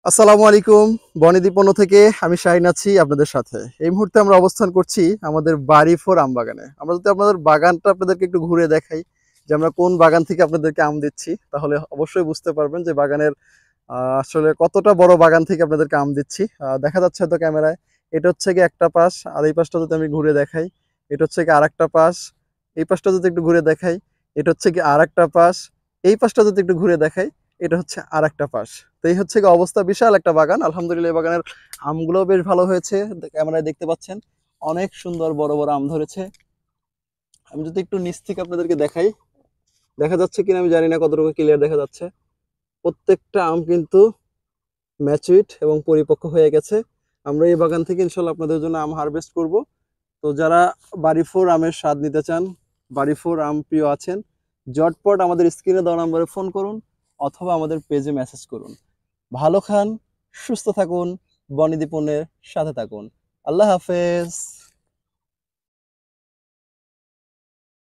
আসসালামু আলাইকুম। বনিদি পণ্য থেকে আমি শাহিন আছি আপনাদের সাথে। এই মুহূর্তে আমরা অবস্থান করছি আমাদের বাড়ি ফোর আম বাগানে। আমরা যদি আপনাদের বাগানটা আপনাদেরকে একটু ঘুরে দেখাই যে আমরা কোন বাগান থেকে আপনাদেরকে আম দিচ্ছি, তাহলে অবশ্যই বুঝতে পারবেন যে বাগানের আসলে কতটা বড় বাগান থেকে আপনাদেরকে আম দিচ্ছি। দেখা যাচ্ছে হয়তো ক্যামেরায়। এটা হচ্ছে গিয়ে একটা পাশ, আর এই পাশটা যদি আমি ঘুরে দেখাই, এটা হচ্ছে গিয়ে আরেকটা পাশ। এই পাশটা যদি একটু ঘুরে দেখাই, এটা হচ্ছে গিয়ে আরেকটা পাশ। এই পাশটা যদি একটু ঘুরে দেখাই, এটা হচ্ছে আরেকটা পাশ। তো এই হচ্ছে গিয়ে অবস্থা, বিশাল একটা বাগান। আলহামদুলিল্লাহ এই বাগানের আমগুলোও বেশ ভালো হয়েছে। ক্যামেরায় দেখতে পাচ্ছেন অনেক সুন্দর বড় বড় আম ধরেছে। আমি যদি একটু নিচ থেকে আপনাদেরকে দেখাই, দেখা যাচ্ছে কিনা আমি জানি না কতটুকু ক্লিয়ার দেখা যাচ্ছে। প্রত্যেকটা আম কিন্তু ম্যাচুইড এবং পরিপক্ক হয়ে গেছে। আমরা এই বাগান থেকে ইনশাল্লাহ আপনাদের জন্য আম হারভেস্ট করব। তো যারা বাড়ি ফোর আমের স্বাদ নিতে চান, বাড়ি ফোর আম প্রিয় আছেন, ঝটপট আমাদের স্ক্রিনে দেওয়া নম্বরে ফোন করুন অথবা আমাদের পেজে মেসেজ করুন। ভালো খান, সুস্থ থাকুন, বনিদি পণ্যের সাথে থাকুন। আল্লাহ হাফেজ।